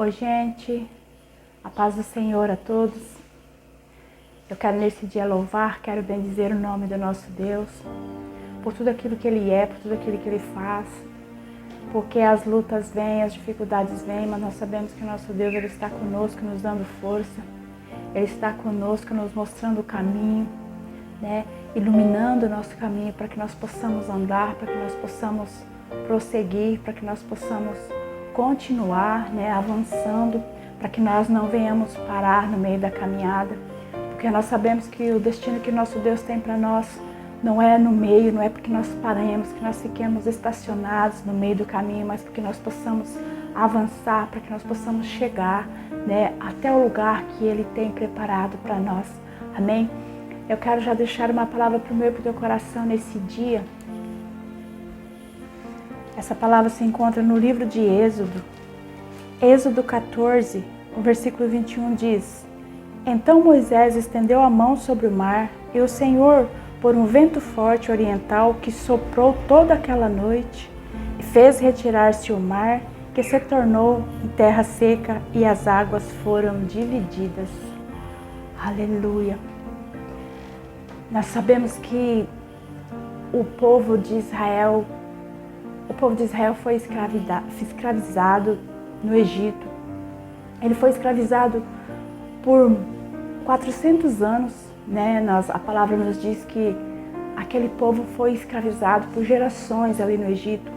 Oi, gente, a paz do Senhor a todos. Eu quero nesse dia louvar, quero bendizer o nome do nosso Deus, por tudo aquilo que Ele é, por tudo aquilo que Ele faz, porque as lutas vêm, as dificuldades vêm, mas nós sabemos que o nosso Deus Ele está conosco, nos dando força, Ele está conosco, nos mostrando o caminho, né? Iluminando o nosso caminho para que nós possamos andar, para que nós possamos prosseguir, para que nós possamos continuar, né, avançando, para que nós não venhamos parar no meio da caminhada, porque nós sabemos que o destino que nosso Deus tem para nós não é no meio, não é porque nós paremos, que nós fiquemos estacionados no meio do caminho, mas porque nós possamos avançar, para que nós possamos chegar, né, até o lugar que Ele tem preparado para nós. Amém? Eu quero já deixar uma palavra para o meu e para o teu coração nesse dia. Essa palavra se encontra no livro de Êxodo. Êxodo 14, o versículo 21 diz: Então Moisés estendeu a mão sobre o mar, e o Senhor, por um vento forte oriental que soprou toda aquela noite, fez retirar-se o mar, que se tornou em terra seca, e as águas foram divididas. Aleluia! Nós sabemos que o povo de Israel foi escravizado no Egito. Ele foi escravizado por 400 anos, né? A palavra nos diz que aquele povo foi escravizado por gerações ali no Egito.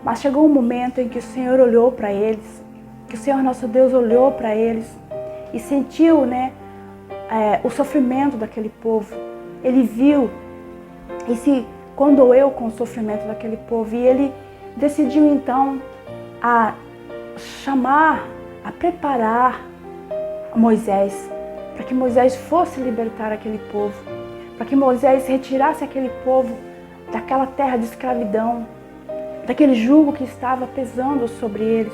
Mas chegou um momento em que o Senhor olhou para eles, que o Senhor nosso Deus olhou para eles e sentiu, né, o sofrimento daquele povo. Ele viu e se condoeu com o sofrimento daquele povo, e ele decidiu então a chamar, a preparar Moisés, para que Moisés fosse libertar aquele povo, para que Moisés retirasse aquele povo daquela terra de escravidão, daquele jugo que estava pesando sobre eles.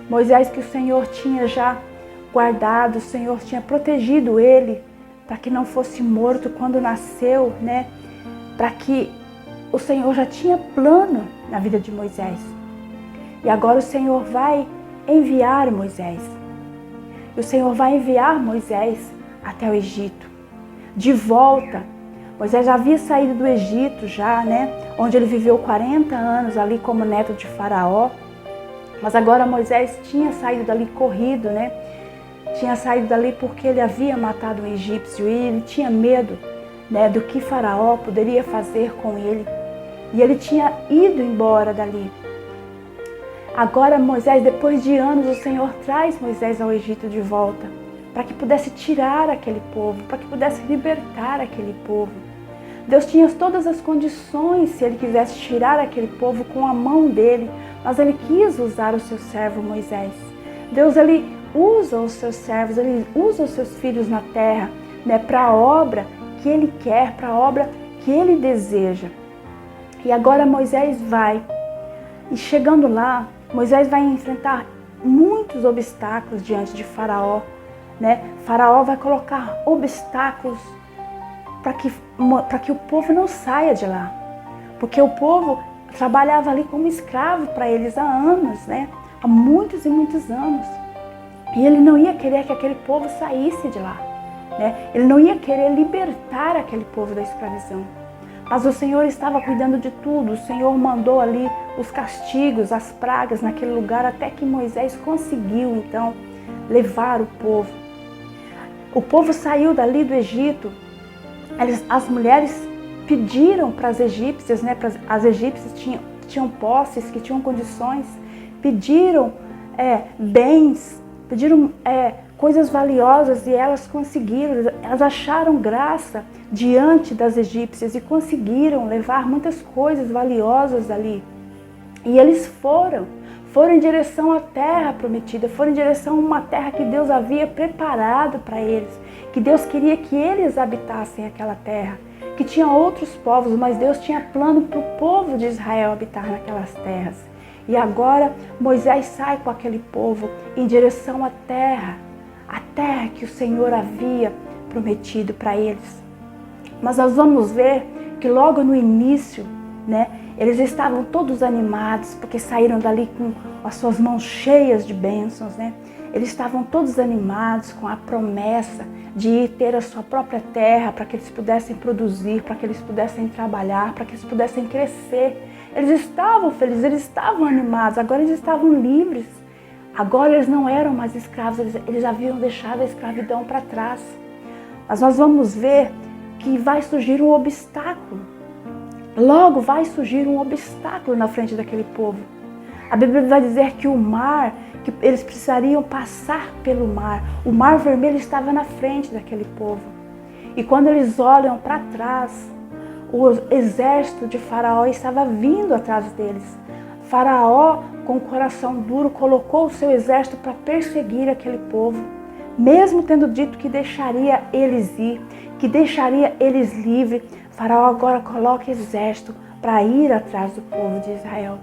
Moisés que o Senhor tinha já guardado, o Senhor tinha protegido ele, para que não fosse morto quando nasceu, né? Para que o Senhor já tinha plano na vida de Moisés. E agora o Senhor vai enviar Moisés. E o Senhor vai enviar Moisés até o Egito. De volta. Moisés já havia saído do Egito já, né? Onde ele viveu 40 anos ali como neto de Faraó. Mas agora Moisés tinha saído dali corrido, né? Tinha saído dali porque ele havia matado um egípcio e ele tinha medo, né, do que Faraó poderia fazer com ele. E ele tinha ido embora dali. Agora Moisés, depois de anos, o Senhor traz Moisés ao Egito de volta, para que pudesse tirar aquele povo, para que pudesse libertar aquele povo. Deus tinha todas as condições se Ele quisesse tirar aquele povo com a mão dele, mas Ele quis usar o seu servo Moisés. Deus, Ele usa os seus servos, Ele usa os seus filhos na terra, né, para a obra que Ele quer, para a obra que Ele deseja. E agora Moisés vai, e chegando lá, Moisés vai enfrentar muitos obstáculos diante de Faraó, né? Faraó vai colocar obstáculos para que o povo não saia de lá, porque o povo trabalhava ali como escravo para eles há anos, né? Há muitos e muitos anos. E ele não ia querer que aquele povo saísse de lá, né? Ele não ia querer libertar aquele povo da escravidão. Mas o Senhor estava cuidando de tudo. O Senhor mandou ali os castigos, as pragas naquele lugar, até que Moisés conseguiu, então, levar o povo. O povo saiu dali do Egito. As mulheres pediram para as egípcias, né? As egípcias tinham posses, que tinham condições, pediram bens, pediram coisas valiosas, e elas conseguiram, elas acharam graça diante das egípcias e conseguiram levar muitas coisas valiosas ali. E eles foram em direção à terra prometida, foram em direção a uma terra que Deus havia preparado para eles, que Deus queria que eles habitassem aquela terra, que tinha outros povos, mas Deus tinha plano para o povo de Israel habitar naquelas terras. E agora Moisés sai com aquele povo em direção à terra que o Senhor havia prometido para eles. Mas nós vamos ver que logo no início, né, Eles estavam todos animados, porque saíram dali com as suas mãos cheias de bênçãos, né? Eles estavam todos animados com a promessa de ir ter a sua própria terra, para que eles pudessem produzir, para que eles pudessem trabalhar, para que eles pudessem crescer. Eles estavam felizes, eles estavam animados, agora eles estavam livres. Agora eles não eram mais escravos, eles haviam deixado a escravidão para trás. Mas nós vamos ver que vai surgir um obstáculo. Logo vai surgir um obstáculo na frente daquele povo. A Bíblia vai dizer que o mar, que eles precisariam passar pelo mar. O mar vermelho estava na frente daquele povo. E quando eles olham para trás, o exército de Faraó estava vindo atrás deles. Faraó, com o coração duro, colocou o seu exército para perseguir aquele povo. Mesmo tendo dito que deixaria eles ir, que deixaria eles livres, Faraó agora coloca exército para ir atrás do povo de Israel.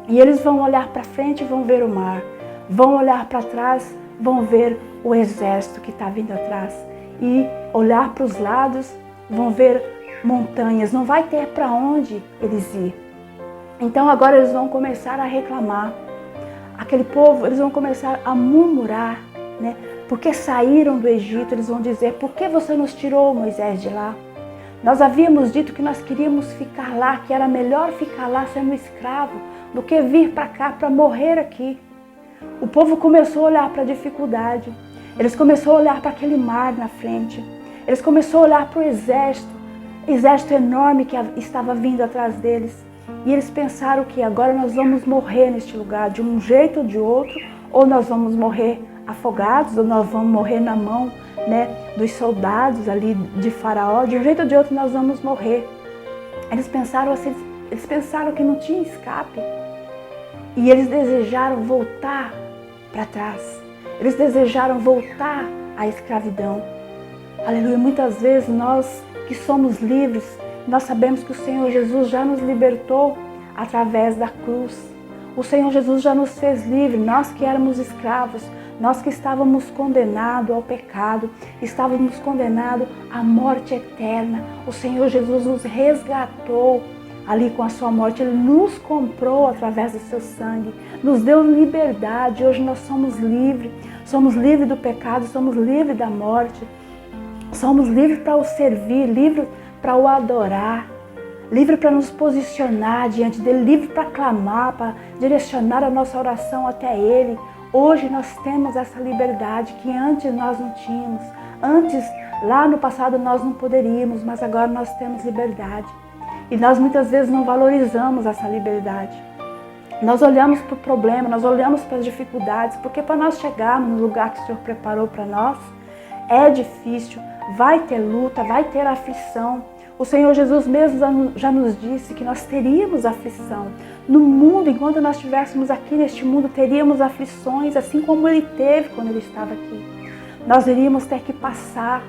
E eles vão olhar para frente e vão ver o mar. Vão olhar para trás, vão ver o exército que está vindo atrás. E olhar para os lados, vão ver montanhas. Não vai ter para onde eles ir. Então agora eles vão começar a reclamar. Aquele povo, eles vão começar a murmurar, né? Porque saíram do Egito, eles vão dizer: por que você nos tirou, Moisés, de lá? Nós havíamos dito que nós queríamos ficar lá, que era melhor ficar lá sendo escravo do que vir para cá para morrer aqui. O povo começou a olhar para a dificuldade. Eles começaram a olhar para aquele mar na frente. Eles começaram a olhar para o exército enorme que estava vindo atrás deles. E eles pensaram que agora nós vamos morrer neste lugar, de um jeito ou de outro, ou nós vamos morrer afogados, ou nós vamos morrer na mão, né, dos soldados ali de Faraó, de um jeito ou de outro nós vamos morrer. Eles pensaram assim, eles pensaram que não tinha escape. E eles desejaram voltar para trás. Eles desejaram voltar à escravidão. Aleluia. Muitas vezes nós que somos livres, nós sabemos que o Senhor Jesus já nos libertou através da cruz. O Senhor Jesus já nos fez livres, nós que éramos escravos, nós que estávamos condenados ao pecado, estávamos condenados à morte eterna. O Senhor Jesus nos resgatou ali com a sua morte, Ele nos comprou através do seu sangue, nos deu liberdade. Hoje nós somos livres do pecado, somos livres da morte, somos livres para o servir, livres para o adorar, livre para nos posicionar diante dele, livre para clamar, para direcionar a nossa oração até ele. Hoje nós temos essa liberdade que antes nós não tínhamos. Antes, lá no passado, nós não poderíamos, mas agora nós temos liberdade. E nós muitas vezes não valorizamos essa liberdade. Nós olhamos para o problema, nós olhamos para as dificuldades, porque para nós chegarmos no lugar que o Senhor preparou para nós, é difícil, vai ter luta, vai ter aflição. O Senhor Jesus mesmo já nos disse que nós teríamos aflição. No mundo, enquanto nós estivéssemos aqui neste mundo, teríamos aflições, assim como Ele teve quando Ele estava aqui. Nós iríamos ter que passar.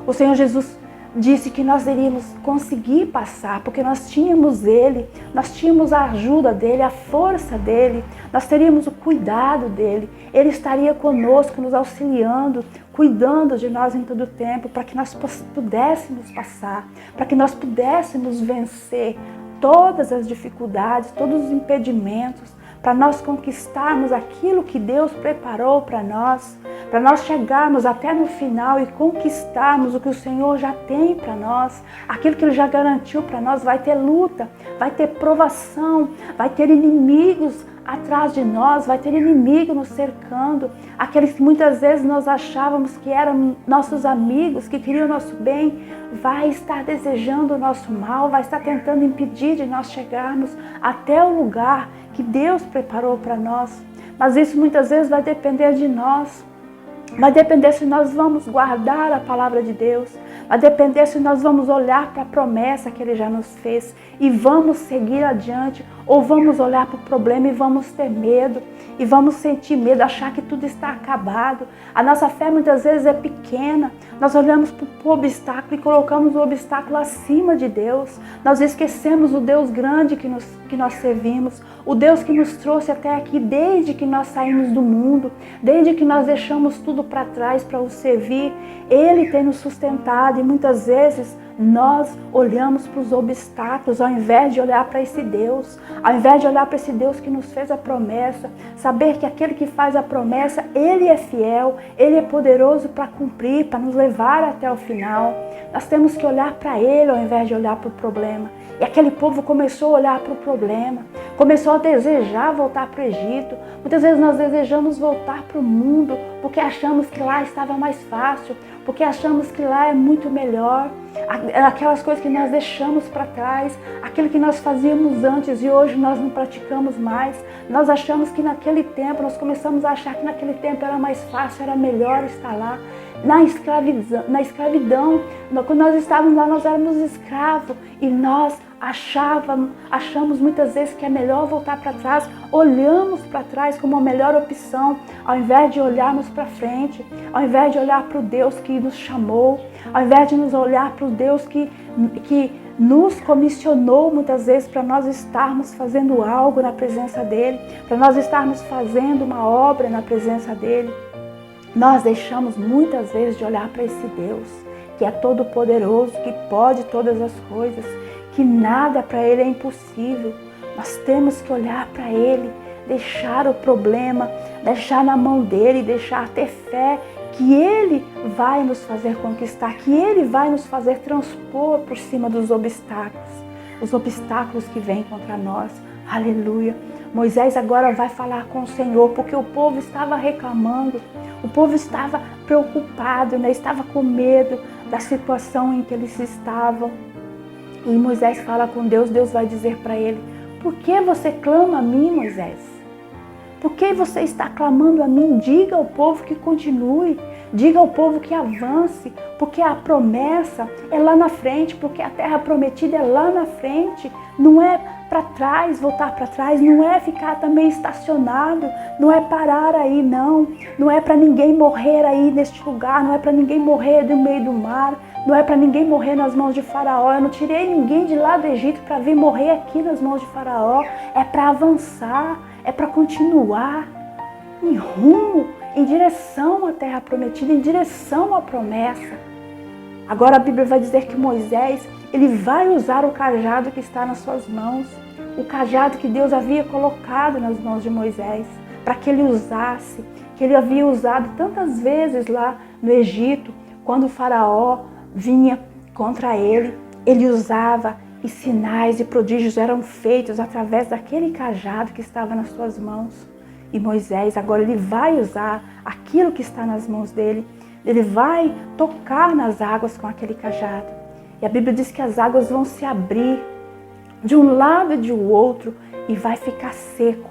O Senhor Jesus disse que nós iríamos conseguir passar, porque nós tínhamos Ele, nós tínhamos a ajuda dEle, a força dEle, nós teríamos o cuidado dEle. Ele estaria conosco, nos auxiliando, cuidando de nós em todo o tempo, para que nós pudéssemos passar, para que nós pudéssemos vencer todas as dificuldades, todos os impedimentos, para nós conquistarmos aquilo que Deus preparou para nós chegarmos até no final e conquistarmos o que o Senhor já tem para nós, aquilo que Ele já garantiu para nós. Vai ter luta, vai ter provação, vai ter inimigos atrás de nós, vai ter inimigo nos cercando, aqueles que muitas vezes nós achávamos que eram nossos amigos, que queriam o nosso bem, vai estar desejando o nosso mal, vai estar tentando impedir de nós chegarmos até o lugar que Deus preparou para nós. Mas isso muitas vezes vai depender de nós, vai depender se nós vamos guardar a palavra de Deus, vai depender se nós vamos olhar para a promessa que Ele já nos fez e vamos seguir adiante, ou vamos olhar para o problema e vamos ter medo, e vamos sentir medo, achar que tudo está acabado. A nossa fé muitas vezes é pequena, nós olhamos para o obstáculo e colocamos o obstáculo acima de Deus. Nós esquecemos o Deus grande que nós servimos, o Deus que nos trouxe até aqui desde que nós saímos do mundo, desde que nós deixamos tudo para trás para o servir. Ele tem nos sustentado e muitas vezes nós olhamos para os obstáculos, ao invés de olhar para esse Deus, ao invés de olhar para esse Deus que nos fez a promessa, saber que aquele que faz a promessa, Ele é fiel, Ele é poderoso para cumprir, para nos levar até o final. Nós temos que olhar para Ele ao invés de olhar para o problema. E aquele povo começou a olhar para o problema, começou a desejar voltar para o Egito. Muitas vezes nós desejamos voltar para o mundo porque achamos que lá estava mais fácil, porque achamos que lá é muito melhor. Aquelas coisas que nós deixamos para trás, aquilo que nós fazíamos antes e hoje nós não praticamos mais. Nós achamos que naquele tempo, nós começamos a achar que naquele tempo era mais fácil, era melhor estar lá. Na escravidão, quando nós estávamos lá, nós éramos escravos e nós achamos muitas vezes que é melhor voltar para trás, olhamos para trás como a melhor opção, ao invés de olharmos para frente, ao invés de olhar para o Deus que nos chamou, ao invés de nos olhar para o Deus que nos comissionou muitas vezes para nós estarmos fazendo algo na presença dEle, para nós estarmos fazendo uma obra na presença dEle. Nós deixamos muitas vezes de olhar para esse Deus, que é todo poderoso, que pode todas as coisas, que nada para Ele é impossível. Nós temos que olhar para Ele, deixar o problema, deixar na mão dEle, deixar ter fé que Ele vai nos fazer conquistar, que Ele vai nos fazer transpor por cima dos obstáculos, os obstáculos que vêm contra nós. Aleluia! Moisés agora vai falar com o Senhor, porque o povo estava reclamando, o povo estava preocupado, estava com medo da situação em que eles estavam. E Moisés fala com Deus, Deus vai dizer para ele: por que você clama a mim, Moisés? Por que você está clamando a mim? Diga ao povo que continue, diga ao povo que avance, porque a promessa é lá na frente, porque a terra prometida é lá na frente, não é para trás, voltar para trás, não é ficar também estacionado, não é parar aí, não é para ninguém morrer aí neste lugar, não é para ninguém morrer no meio do mar, não é para ninguém morrer nas mãos de Faraó. Eu não tirei ninguém de lá do Egito para vir morrer aqui nas mãos de Faraó, é para avançar, é para continuar em rumo, em direção à terra prometida, em direção à promessa. Agora a Bíblia vai dizer que Moisés, ele vai usar o cajado que está nas suas mãos, o cajado que Deus havia colocado nas mãos de Moisés, para que ele usasse, que ele havia usado tantas vezes lá no Egito, quando o Faraó vinha contra ele, ele usava, e sinais e prodígios eram feitos através daquele cajado que estava nas suas mãos. E Moisés agora ele vai usar aquilo que está nas mãos dele, ele vai tocar nas águas com aquele cajado. E a Bíblia diz que as águas vão se abrir de um lado e de outro e vai ficar seco.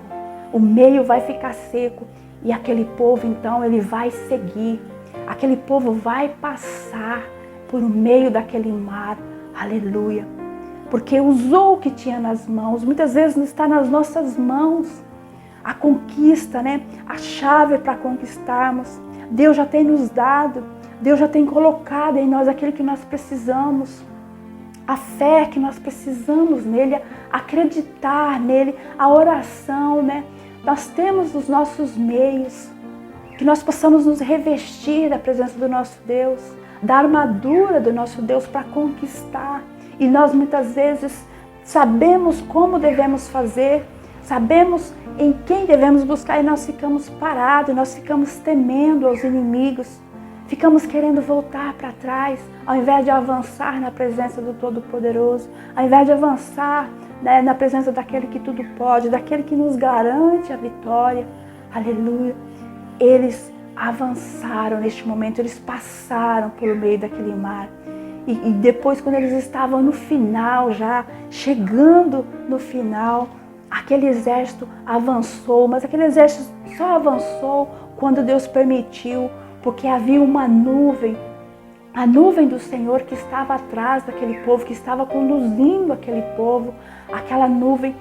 O meio vai ficar seco e aquele povo então ele vai seguir. Aquele povo vai passar por meio daquele mar. Aleluia. Porque usou o que tinha nas mãos. Muitas vezes não está nas nossas mãos a conquista, a chave para conquistarmos. Deus já tem nos dado, Deus já tem colocado em nós aquilo que nós precisamos. A fé que nós precisamos nele, acreditar nele, a oração, Nós temos os nossos meios, que nós possamos nos revestir da presença do nosso Deus, da armadura do nosso Deus para conquistar. E nós muitas vezes sabemos como devemos fazer, sabemos em quem devemos buscar e nós ficamos parados, nós ficamos temendo aos inimigos, ficamos querendo voltar para trás, ao invés de avançar na presença do Todo-Poderoso, ao invés de avançar na presença daquele que tudo pode, daquele que nos garante a vitória. Aleluia! Eles avançaram neste momento, eles passaram por meio daquele mar. E depois, quando eles estavam no final já, chegando no final, aquele exército avançou, mas aquele exército só avançou quando Deus permitiu, porque havia uma nuvem, a nuvem do Senhor que estava atrás daquele povo, que estava conduzindo aquele povo. Aquela nuvem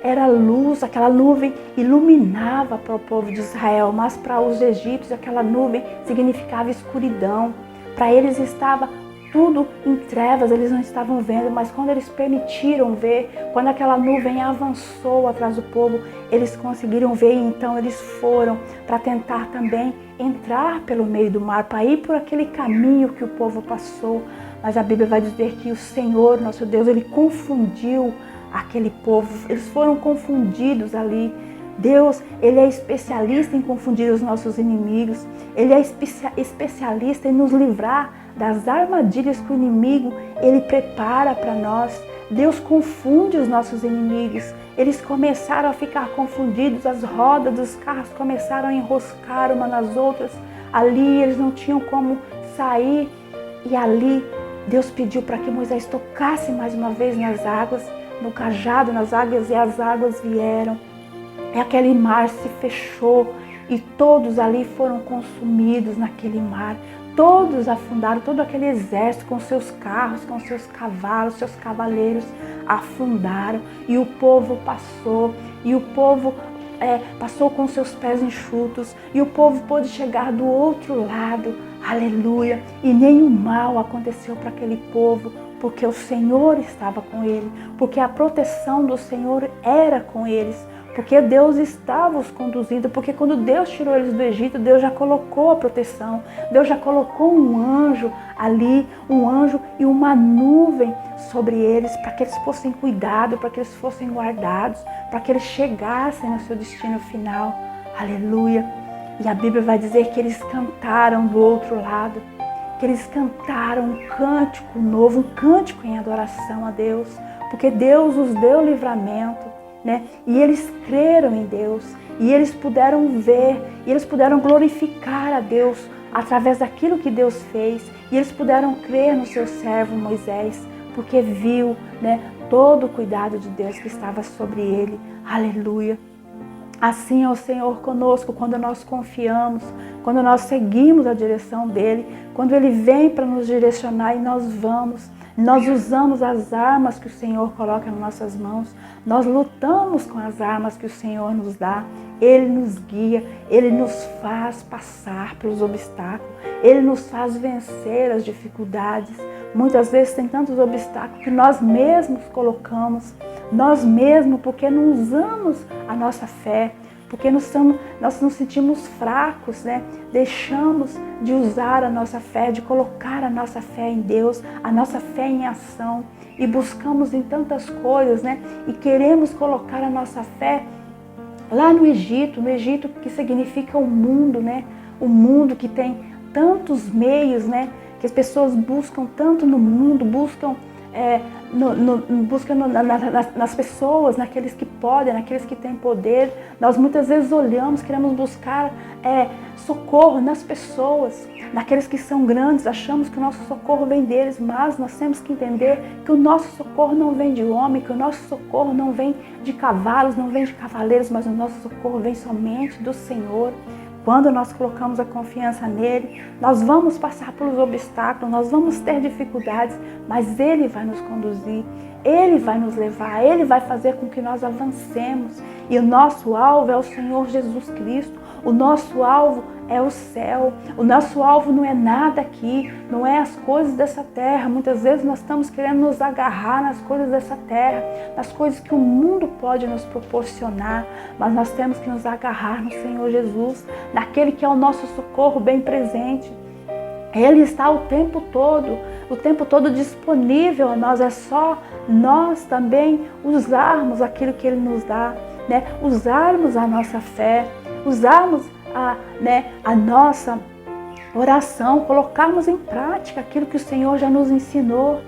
era luz, aquela nuvem iluminava para o povo de Israel, mas para os egípcios aquela nuvem significava escuridão. Para eles estava tudo em trevas, eles não estavam vendo, mas quando eles permitiram ver, quando aquela nuvem avançou atrás do povo, eles conseguiram ver, e então eles foram para tentar também entrar pelo meio do mar, para ir por aquele caminho que o povo passou, Mas a Bíblia vai dizer que o Senhor, nosso Deus, Ele confundiu aquele povo. Eles foram confundidos ali. Deus, Ele é especialista em confundir os nossos inimigos. Ele é especialista em nos livrar das armadilhas que o inimigo, ele prepara para nós. Deus confunde os nossos inimigos. Eles começaram a ficar confundidos, as rodas dos carros começaram a enroscar uma nas outras. Ali eles não tinham como sair. E ali Deus pediu para que Moisés tocasse mais uma vez nas águas, no cajado, nas águas, e as águas vieram. E aquele mar se fechou e todos ali foram consumidos naquele mar. Todos afundaram, todo aquele exército com seus carros, com seus cavalos, seus cavaleiros afundaram. E o povo passou, e o povo passou com seus pés enxutos. E o povo pôde chegar do outro lado, aleluia. E nenhum mal aconteceu para aquele povo, porque o Senhor estava com ele, porque a proteção do Senhor era com eles. Porque Deus estava os conduzindo, porque quando Deus tirou eles do Egito, Deus já colocou a proteção, Deus já colocou um anjo ali, um anjo e uma nuvem sobre eles, para que eles fossem cuidados, para que eles fossem guardados, para que eles chegassem no seu destino final. Aleluia! E a Bíblia vai dizer que eles cantaram do outro lado, que eles cantaram um cântico novo, um cântico em adoração a Deus, porque Deus os deu livramento. E eles creram em Deus, e eles puderam ver, e eles puderam glorificar a Deus através daquilo que Deus fez, e eles puderam crer no seu servo Moisés, porque viu todo o cuidado de Deus que estava sobre ele. Aleluia! Assim é o Senhor conosco quando nós confiamos, quando nós seguimos a direção dele, quando ele vem para nos direcionar e nós vamos. Nós usamos as armas que o Senhor coloca nas nossas mãos. Nós lutamos com as armas que o Senhor nos dá. Ele nos guia, Ele nos faz passar pelos obstáculos. Ele nos faz vencer as dificuldades. Muitas vezes tem tantos obstáculos que nós mesmos colocamos. Nós mesmos, porque não usamos a nossa fé. Porque nós nos sentimos fracos, Deixamos de usar a nossa fé, de colocar a nossa fé em Deus, a nossa fé em ação. E buscamos em tantas coisas, E queremos colocar a nossa fé lá no Egito que significa o mundo, O mundo que tem tantos meios, Que as pessoas buscam tanto no mundo, buscam nas pessoas, naqueles que podem, naqueles que têm poder. Nós muitas vezes olhamos, queremos buscar socorro nas pessoas, naqueles que são grandes, achamos que o nosso socorro vem deles, mas nós temos que entender que o nosso socorro não vem de homem, que o nosso socorro não vem de cavalos, não vem de cavaleiros, mas o nosso socorro vem somente do Senhor. Quando nós colocamos a confiança nele, nós vamos passar pelos obstáculos, nós vamos ter dificuldades, mas ele vai nos conduzir, ele vai nos levar, ele vai fazer com que nós avancemos. E o nosso alvo é o Senhor Jesus Cristo, o nosso alvo é o céu, o nosso alvo não é nada aqui, não é as coisas dessa terra. Muitas vezes nós estamos querendo nos agarrar nas coisas dessa terra, nas coisas que o mundo pode nos proporcionar, mas nós temos que nos agarrar no Senhor Jesus, naquele que é o nosso socorro bem presente. Ele está o tempo todo disponível a nós. É só nós também usarmos aquilo que Ele nos dá, Usarmos a nossa fé, usarmos a nossa oração, colocarmos em prática aquilo que o Senhor já nos ensinou.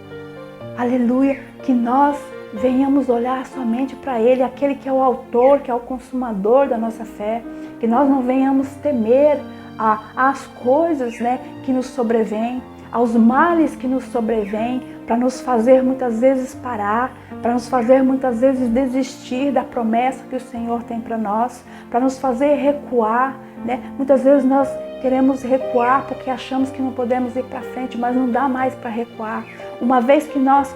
Aleluia! Que nós venhamos olhar somente para Ele, aquele que é o autor, que é o consumador da nossa fé. Que nós não venhamos temer às coisas que nos sobrevêm, aos males que nos sobrevêm, para nos fazer muitas vezes parar, para nos fazer muitas vezes desistir da promessa que o Senhor tem para nós, para nos fazer recuar. Muitas vezes nós queremos recuar porque achamos que não podemos ir para frente, mas não dá mais para recuar. Uma vez que nós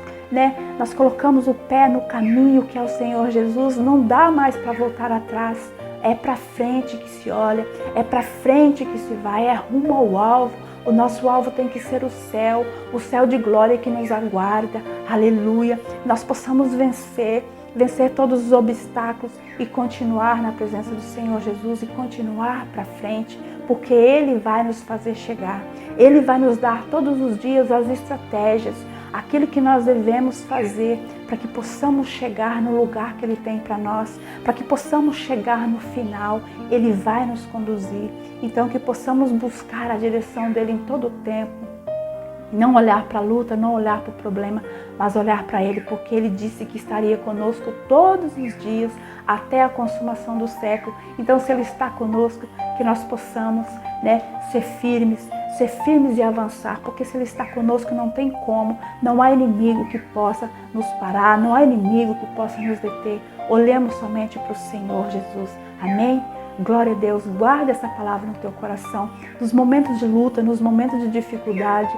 colocamos o pé no caminho que é o Senhor Jesus, não dá mais para voltar atrás. É para frente que se olha, é para frente que se vai, é rumo ao alvo. O nosso alvo tem que ser o céu de glória que nos aguarda. Aleluia! Nós possamos vencer, vencer todos os obstáculos e continuar na presença do Senhor Jesus e continuar para frente, porque Ele vai nos fazer chegar. Ele vai nos dar todos os dias as estratégias, aquilo que nós devemos fazer para que possamos chegar no lugar que Ele tem para nós, para que possamos chegar no final. Ele vai nos conduzir. Então que possamos buscar a direção dEle em todo o tempo. Não olhar para a luta, não olhar para o problema, mas olhar para Ele, porque Ele disse que estaria conosco todos os dias até a consumação do século. Então, se Ele está conosco, que nós possamos, ser firmes e avançar, porque se Ele está conosco não tem como, não há inimigo que possa nos parar, não há inimigo que possa nos deter. Olhemos somente para o Senhor Jesus. Amém? Glória a Deus, guarda essa palavra no teu coração, nos momentos de luta, nos momentos de dificuldade,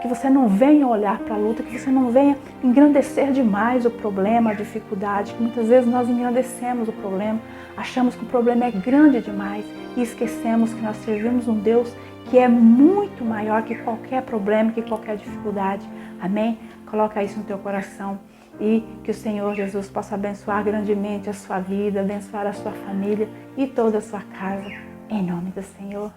que você não venha olhar para a luta, que você não venha engrandecer demais o problema, a dificuldade, que muitas vezes nós engrandecemos o problema, achamos que o problema é grande demais e esquecemos que nós servimos um Deus que é muito maior que qualquer problema, que qualquer dificuldade. Amém? Coloca isso no teu coração. E que o Senhor Jesus possa abençoar grandemente a sua vida, abençoar a sua família e toda a sua casa. Em nome do Senhor.